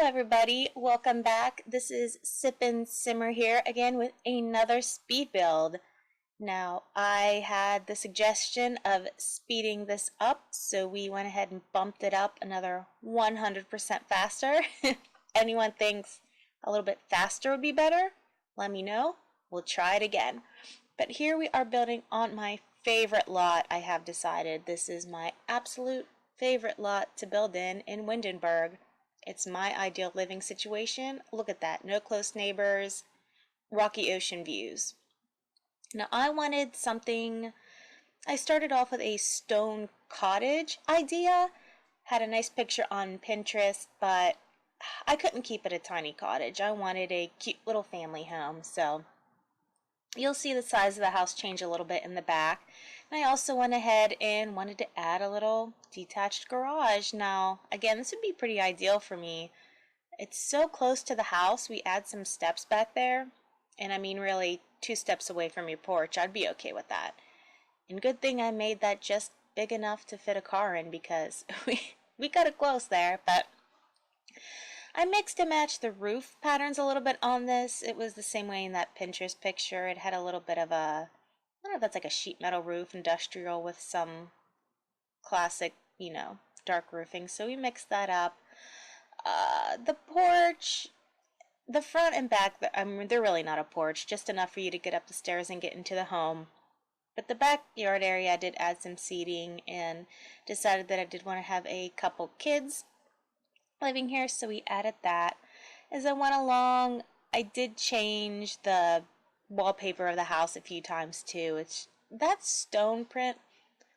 everybody, welcome back. This is SippinSimmer here again with another speed build. Now, I had the suggestion of speeding this up, so we went ahead and bumped it up another 100% faster. If anyone thinks a little bit faster would be better, let me know. We'll try it again. But here we are building on my favorite lot. I have decided this is my absolute favorite lot to build in Windenburg. It's my ideal living situation. Look at that. No close neighbors, rocky ocean views. Now I wanted something, I started off with a stone cottage idea. Had a nice picture on Pinterest, but I couldn't keep it a tiny cottage. I wanted a cute little family home, so you'll see the size of the house change a little bit in the back. And I also went ahead and wanted to add a little detached garage. Now, again, this would be pretty ideal for me. It's so close to the house. We add some steps back there. And I mean, really, 2 steps away from your porch. I'd be okay with that. And good thing I made that just big enough to fit a car in, because we got it close there. But I mixed and matched the roof patterns a little bit on this. It was the same way in that Pinterest picture. It had a little bit of a, I don't know if that's like a sheet metal roof, industrial, with some classic, dark roofing. So we mixed that up. The porch, the front and back, they're really not a porch, just enough for you to get up the stairs and get into the home. But the backyard area, I did add some seating and decided that I did want to have a couple kids living here, so we added that. As I went along, I did change the wallpaper of the house a few times too. That stone print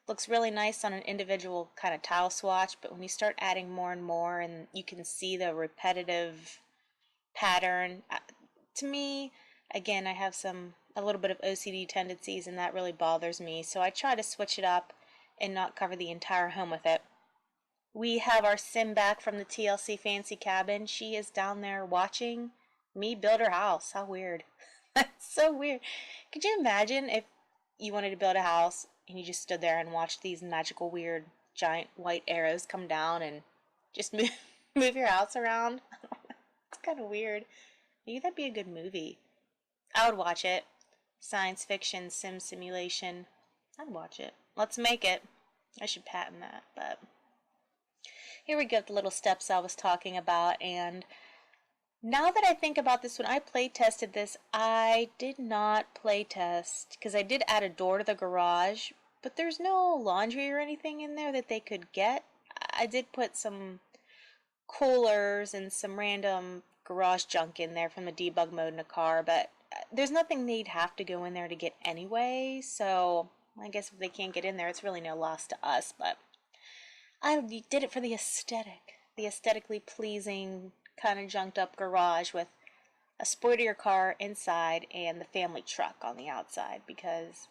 looks really nice on an individual kind of tile swatch, but when you start adding more and more and you can see the repetitive pattern, to me, again, I have a little bit of OCD tendencies, and that really bothers me, so I try to switch it up and not cover the entire home with it. We have our sim back from the TLC Fancy Cabin. She is down there watching me build her house. How weird. That's so weird. Could you imagine if you wanted to build a house and you just stood there and watched these magical, weird, giant white arrows come down and just move your house around? It's kind of weird. Maybe that'd be a good movie. I would watch it. Science fiction, sim simulation. I'd watch it. Let's make it. I should patent that, but here we go, the little steps I was talking about. And now that I think about this, when I play tested this, I did not play test, because I did add a door to the garage, but there's no laundry or anything in there that they could get. I did put some coolers and some random garage junk in there from the debug mode in a car, but there's nothing they'd have to go in there to get anyway, so I guess if they can't get in there, it's really no loss to us. But I did it for the aesthetic, the aesthetically pleasing kind of junked up garage with a sportier car inside and the family truck on the outside, because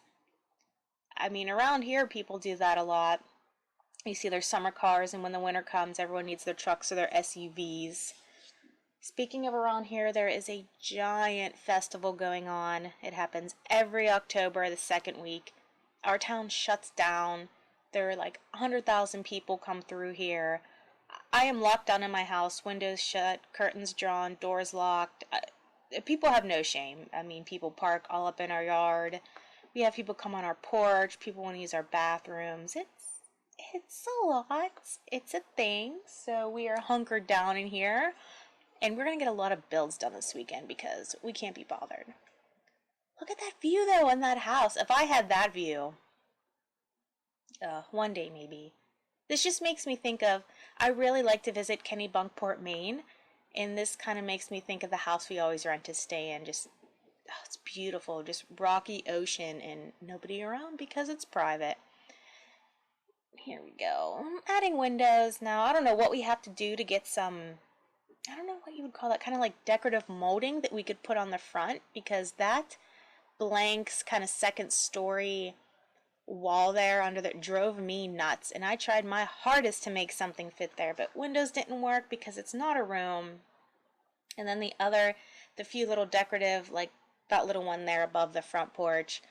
I mean, around here people do that a lot. You see their summer cars, and when the winter comes, everyone needs their trucks or their SUVs. Speaking of around here, there is a giant festival going on. It happens every October, the second week. Our town shuts down. There are like 100,000 people come through here. I am locked down in my house, windows shut, curtains drawn, doors locked. People have no shame. I mean, people park all up in our yard. We have people come on our porch. People want to use our bathrooms. It's a lot. It's a thing. So we are hunkered down in here. And we're going to get a lot of builds done this weekend because we can't be bothered. Look at that view, though, in that house. If I had that view, one day maybe. This just makes me think of, I really like to visit Kennebunkport, Maine, and this kind of makes me think of the house we always rent to stay in. Just, it's beautiful, just rocky ocean and nobody around because it's private. Here we go. I'm adding windows now. I don't know what we have to do to get some, I don't know what you would call that, kind of like decorative molding that we could put on the front, because that blank kind of second story wall there under that drove me nuts, and I tried my hardest to make something fit there, but windows didn't work because it's not a room. And then the few little decorative, like that little one there above the front porch,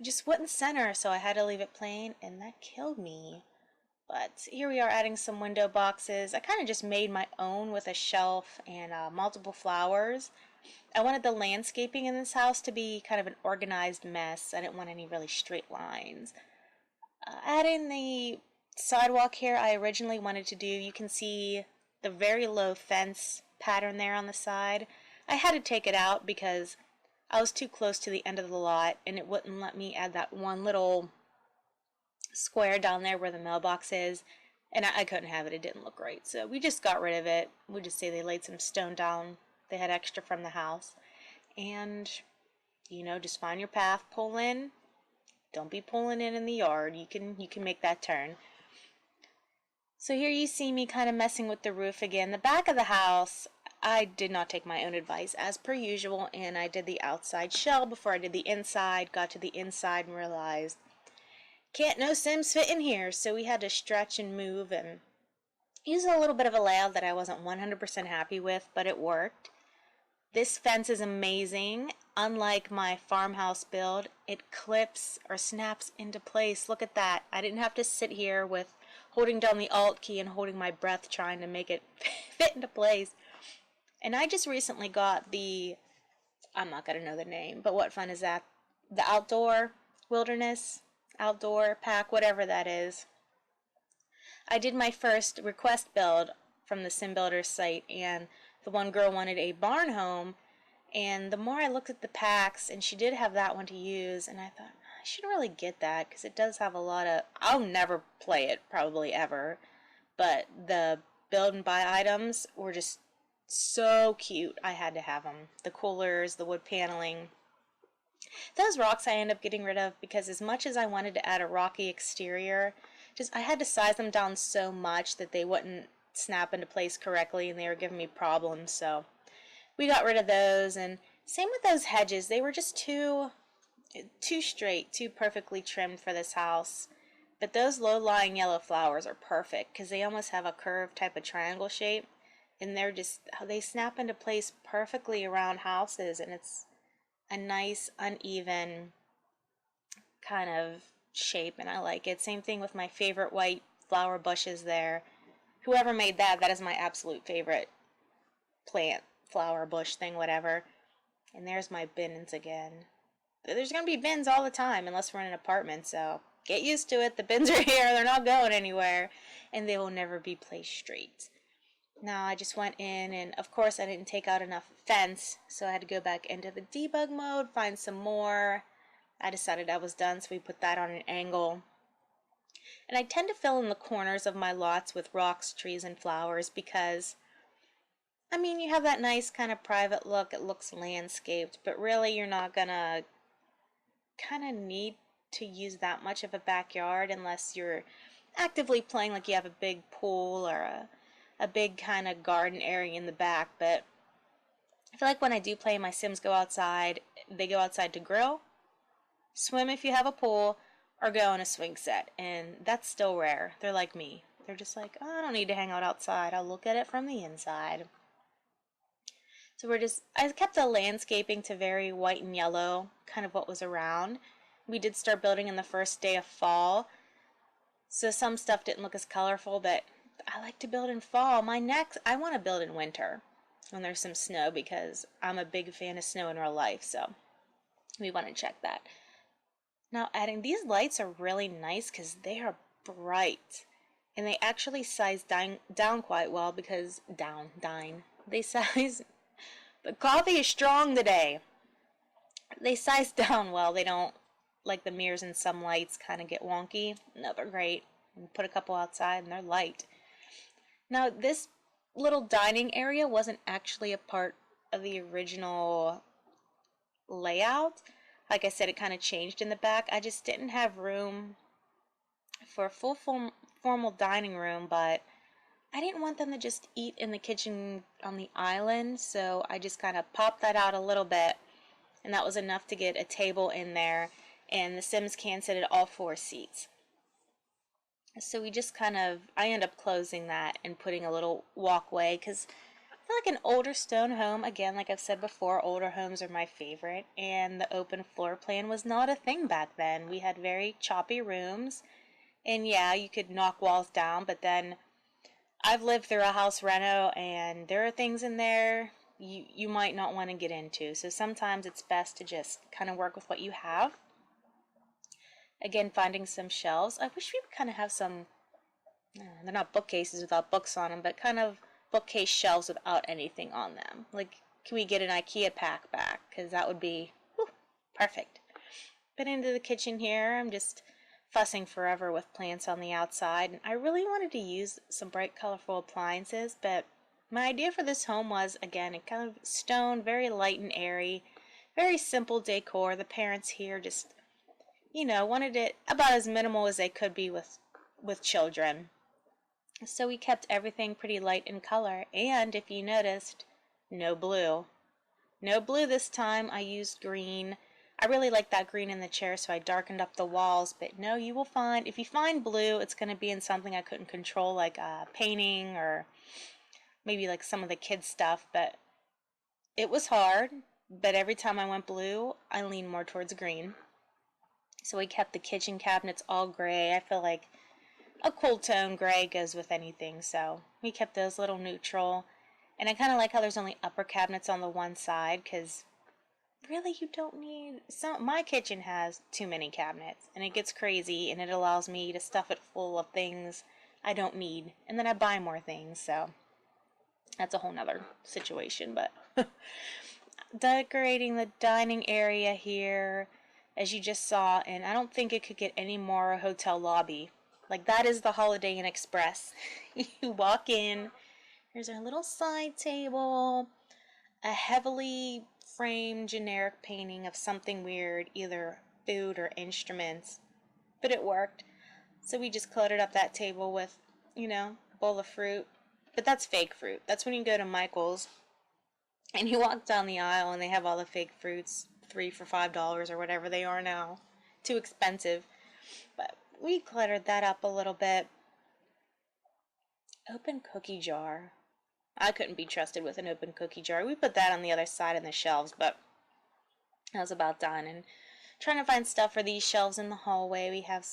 just wouldn't center, so I had to leave it plain, and that killed me. But here we are adding some window boxes. I kind of just made my own with a shelf and multiple flowers. I wanted the landscaping in this house to be kind of an organized mess. I didn't want any really straight lines. Adding the sidewalk here, I originally wanted to do, you can see the very low fence pattern there on the side. I had to take it out because I was too close to the end of the lot and it wouldn't let me add that one little square down there where the mailbox is, and I couldn't have it. It didn't look right, so we just got rid of it. We just say they laid some stone down they had extra from the house, and you know, just find your path, pull in. Don't be pulling in the yard. You can make that turn. So here you see me kind of messing with the roof again. The back of the house, I did not take my own advice as per usual, and I did the outside shell before I did the inside. Got to the inside and realized can't no Sims fit in here, so we had to stretch and move and use a little bit of a layout that I wasn't 100% happy with, but it worked. This fence is amazing. Unlike my farmhouse build, it clips or snaps into place. Look at that. I didn't have to sit here with holding down the Alt key and holding my breath trying to make it fit into place. And I just recently got the, I'm not going to know the name, but what fun is that? The outdoor wilderness, outdoor pack, whatever that is. I did my first request build from the Sim Builder site, and the one girl wanted a barn home, and the more I looked at the packs, and she did have that one to use, and I thought, I should really get that, because it does have a lot of, I'll never play it, probably ever, but the build and buy items were just so cute. I had to have them. The coolers, the wood paneling. Those rocks I end up getting rid of because as much as I wanted to add a rocky exterior, I had to size them down so much that they wouldn't snap into place correctly and they were giving me problems, so we got rid of those. And same with those hedges. They were just too straight, too perfectly trimmed for this house. But those low-lying yellow flowers are perfect because they almost have a curved type of triangle shape, and they snap into place perfectly around houses, and it's a nice uneven kind of shape, and I like it. Same thing with my favorite white flower bushes there. Whoever made that is my absolute favorite plant, flower, bush thing, whatever. And there's my bins again. There's going to be bins all the time unless we're in an apartment, so get used to it. The bins are here. They're not going anywhere, and they will never be placed straight. Now I just went in, and of course I didn't take out enough fence, so I had to go back into the debug mode, find some more. I decided I was done, so we put that on an angle. And I tend to fill in the corners of my lots with rocks, trees, and flowers because, I mean, you have that nice kind of private look. It looks landscaped, but really you're not gonna kind of need to use that much of a backyard unless you're actively playing, like you have a big pool or a big kind of garden area in the back. But I feel like when I do play, my Sims go outside. They go outside to grill, swim if you have a pool, or go on a swing set, and that's still rare. They're like me. They're just like, oh, I don't need to hang out outside. I'll look at it from the inside. So I kept the landscaping to very white and yellow, kind of what was around. We did start building in the first day of fall, so some stuff didn't look as colorful, but I like to build in fall. I want to build in winter when there's some snow because I'm a big fan of snow in real life, so we want to check that. Now adding these lights are really nice because they are bright, and they actually size down quite well because they size. The coffee is strong today. They size down well. They don't, like the mirrors in some lights, kind of get wonky. No, they're great. Put a couple outside and they're light. Now this little dining area wasn't actually a part of the original layout. Like I said, it kind of changed in the back. I just didn't have room for a full formal dining room, but I didn't want them to just eat in the kitchen on the island, so I just kind of popped that out a little bit, and that was enough to get a table in there, and the Sims can sit at all 4 seats. So I end up closing that and putting a little walkway, because I feel like an older stone home, again, like I've said before, older homes are my favorite, and the open floor plan was not a thing back then. We had very choppy rooms, And yeah, you could knock walls down, but then I've lived through a house reno and there are things in there you might not want to get into. So sometimes it's best to just kind of work with what you have. Again, finding some shelves. I wish we would kind of have some, they're not bookcases without books on them, but kind of bookcase shelves without anything on them. Like, can we get an IKEA pack back? Because that would be perfect. But into the kitchen here, I'm just fussing forever with plants on the outside. And I really wanted to use some bright, colorful appliances, but my idea for this home was, again, it kind of stone, very light and airy, very simple decor. The parents here just, wanted it about as minimal as they could be with children. So we kept everything pretty light in color, and if you noticed, no blue. No blue this time. I used green. I really like that green in the chair, so I darkened up the walls, but no, you will find, if you find blue, it's going to be in something I couldn't control, like painting or maybe like some of the kids' stuff, but it was hard, but every time I went blue, I leaned more towards green. So we kept the kitchen cabinets all gray. I feel like a cool tone gray goes with anything, so we kept those a little neutral. And I kind of like how there's only upper cabinets on the one side, because really you don't need my kitchen has too many cabinets, and it gets crazy, and it allows me to stuff it full of things I don't need, and then I buy more things, so that's a whole nother situation. But decorating the dining area here, as you just saw, and I don't think it could get any more hotel lobby. Like, that is the Holiday Inn Express. You walk in, there's our little side table, a heavily framed generic painting of something weird, either food or instruments, but it worked. So we just cluttered up that table with, a bowl of fruit, but that's fake fruit. That's when you go to Michael's and you walk down the aisle and they have all the fake fruits, 3 for $5 or whatever they are now. Too expensive. But we cluttered that up a little bit. Open cookie jar. I couldn't be trusted with an open cookie jar. We put that on the other side in the shelves, but I was about done. And trying to find stuff for these shelves in the hallway. We have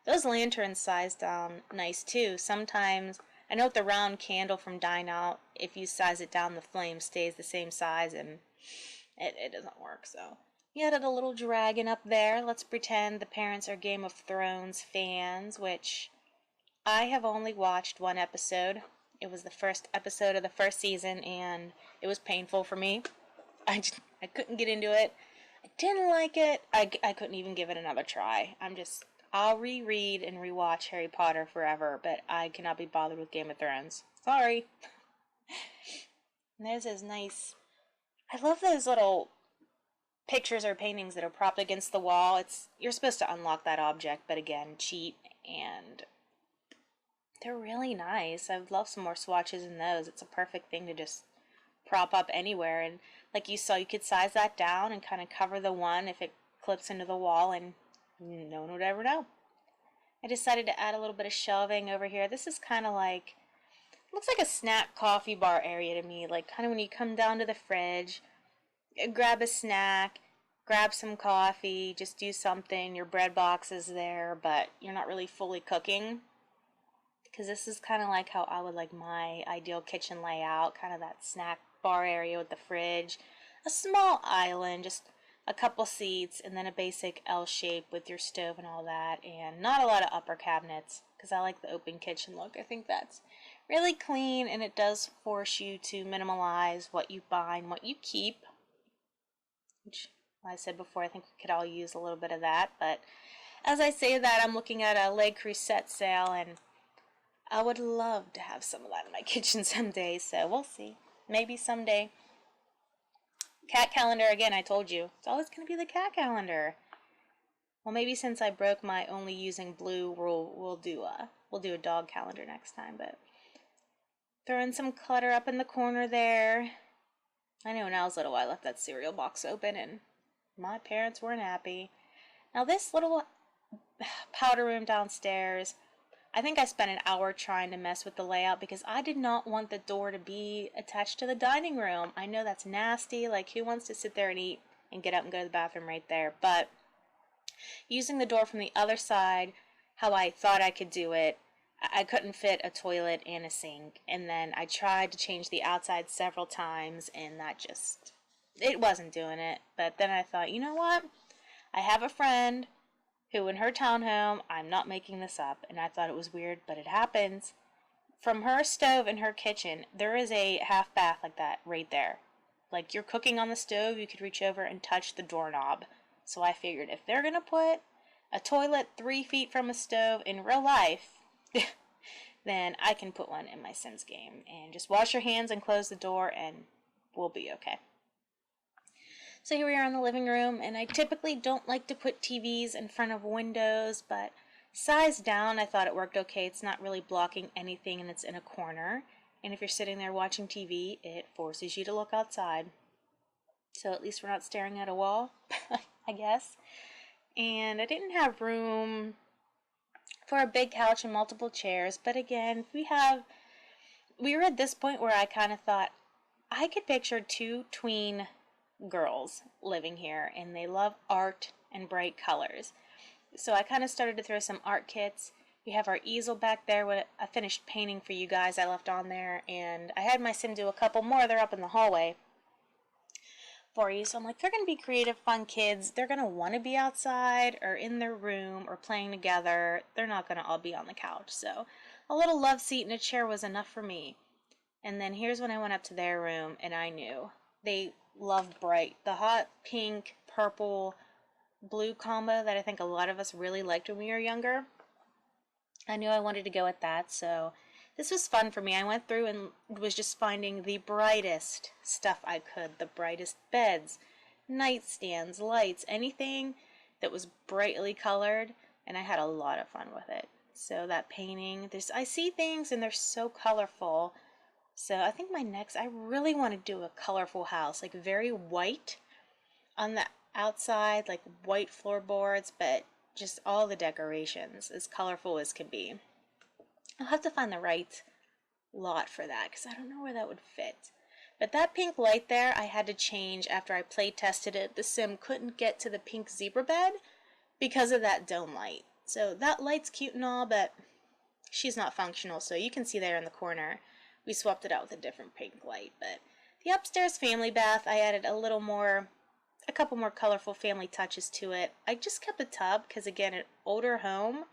those lanterns sized down nice too. Sometimes, I know with the round candle from Dine Out, if you size it down, the flame stays the same size, and it doesn't work, so. We added a little dragon up there. Let's pretend the parents are Game of Thrones fans, which I have only watched one episode. It was the first episode of the first season, and it was painful for me. I couldn't get into it. I didn't like it. I couldn't even give it another try. I'll reread and rewatch Harry Potter forever, but I cannot be bothered with Game of Thrones. Sorry. And there's this nice, I love those little pictures or paintings that are propped against the wall. You're supposed to unlock that object, but again, cheat, and they're really nice. I would love some more swatches in those. It's a perfect thing to just prop up anywhere, and like you saw, you could size that down and kind of cover the one if it clips into the wall, and no one would ever know. I decided to add a little bit of shelving over here. This is kind of like, looks like a snack coffee bar area to me, like kind of when you come down to the fridge, grab a snack, grab some coffee, just do something, your bread box is there, but you're not really fully cooking. Because this is kind of like how I would like my ideal kitchen layout, kind of that snack bar area with the fridge, a small island, just a couple seats, and then a basic L shape with your stove and all that, and not a lot of upper cabinets, because I like the open kitchen look. I think that's really clean, and it does force you to minimalize what you buy and what you keep, which, like I said before, I think we could all use a little bit of that. But as I say that, I'm looking at a Le Creuset sale, and I would love to have some of that in my kitchen someday, so we'll see. Maybe someday. Cat calendar, again, I told you. It's always going to be the cat calendar. Well, maybe since I broke my only using blue rule, we'll do a dog calendar next time, but throwing some clutter up in the corner there. I know when I was little, I left that cereal box open, and my parents weren't happy. Now this little powder room downstairs, I think I spent an hour trying to mess with the layout because I did not want the door to be attached to the dining room. I know that's nasty, like who wants to sit there and eat and get up and go to the bathroom right there, but using the door from the other side how I thought I could do it. I couldn't fit a toilet and a sink, and then I tried to change the outside several times, and that just, it wasn't doing it. But then I thought, you know what? I have a friend who in her townhome, I'm not making this up, and I thought it was weird, but it happens. From her stove in her kitchen, there is a half bath like that right there. Like, you're cooking on the stove, you could reach over and touch the doorknob. So I figured if they're gonna put a toilet 3 feet from a stove in real life, then I can put one in my Sims game. And just wash your hands and close the door and we'll be okay. So here we are in the living room, and I typically don't like to put TVs in front of windows, but size down I thought it worked okay. It's not really blocking anything and it's in a corner. And if you're sitting there watching TV, it forces you to look outside. So at least we're not staring at a wall, I guess. And I didn't have room for a big couch and multiple chairs, but again, we were at this point where I kind of thought I could picture 2 tween girls living here, and they love art and bright colors. So I kind of started to throw some art kits. We have our easel back there, what I finished painting for you guys I left on there, and I had my sim do a couple more. They're up in the hallway for you. So I'm like, they're going to be creative, fun kids. They're going to want to be outside or in their room or playing together. They're not going to all be on the couch. So a little love seat and a chair was enough for me. And then here's when I went up to their room, and I knew they love bright. The hot pink, purple, blue combo that I think a lot of us really liked when we were younger. I knew I wanted to go with that, so this was fun for me. I went through and was just finding the brightest stuff I could. The brightest beds, nightstands, lights, anything that was brightly colored, and I had a lot of fun with it. So that painting, I see things and they're so colorful. So I think I really want to do a colorful house, like very white on the outside, like white floorboards, but just all the decorations as colorful as can be. I'll have to find the right lot for that because I don't know where that would fit. But that pink light there I had to change after I play tested it. The sim couldn't get to the pink zebra bed because of that dome light. So that light's cute and all, but she's not functional, so you can see there in the corner we swapped it out with a different pink light. But the upstairs family bath, I added a couple more colorful family touches to it. I just kept the tub because, again, an older home,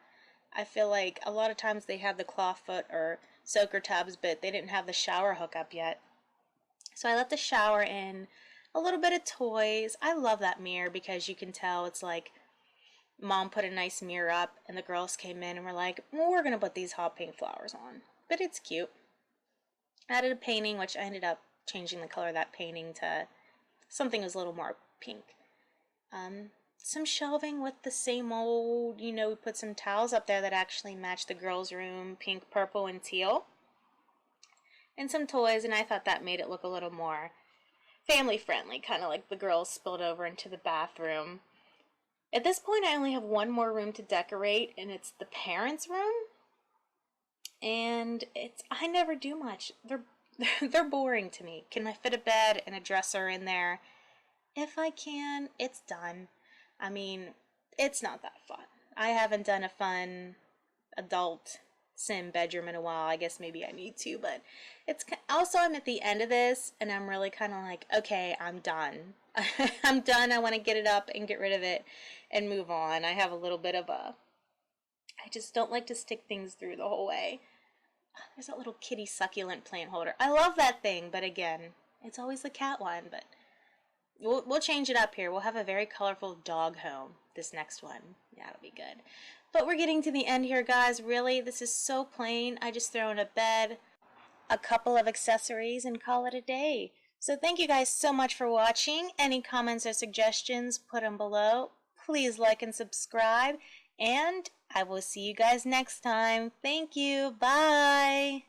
I feel like a lot of times they have the clawfoot or soaker tubs, but they didn't have the shower hookup yet. So I left the shower in, a little bit of toys. I love that mirror because you can tell it's like Mom put a nice mirror up and the girls came in and were like, well, we're going to put these hot pink flowers on. But it's cute. I added a painting, which I ended up changing the color of that painting to something that was a little more pink. Some shelving with the same old, we put some towels up there that actually match the girls' room, pink, purple, and teal. And some toys, and I thought that made it look a little more family friendly, kind of like the girls spilled over into the bathroom. At this point, I only have one more room to decorate, and it's the parents' room. And I never do much. They're boring to me. Can I fit a bed and a dresser in there? If I can, it's done. I mean, it's not that fun. I haven't done a fun adult sim bedroom in a while. I guess maybe I need to, but it's also, I'm at the end of this and I'm really kind of like, okay, I'm done. I'm done. I want to get it up and get rid of it and move on. I have a little bit of I just don't like to stick things through the whole way. There's that little kitty succulent plant holder. I love that thing, but again, it's always the cat one, but we'll change it up here. We'll have a very colorful dog home this next one. Yeah, it'll be good. But we're getting to the end here, guys. Really, this is so plain. I just throw in a bed, a couple of accessories, and call it a day. So thank you guys so much for watching. Any comments or suggestions, put them below. Please like and subscribe, and I will see you guys next time. Thank you. Bye.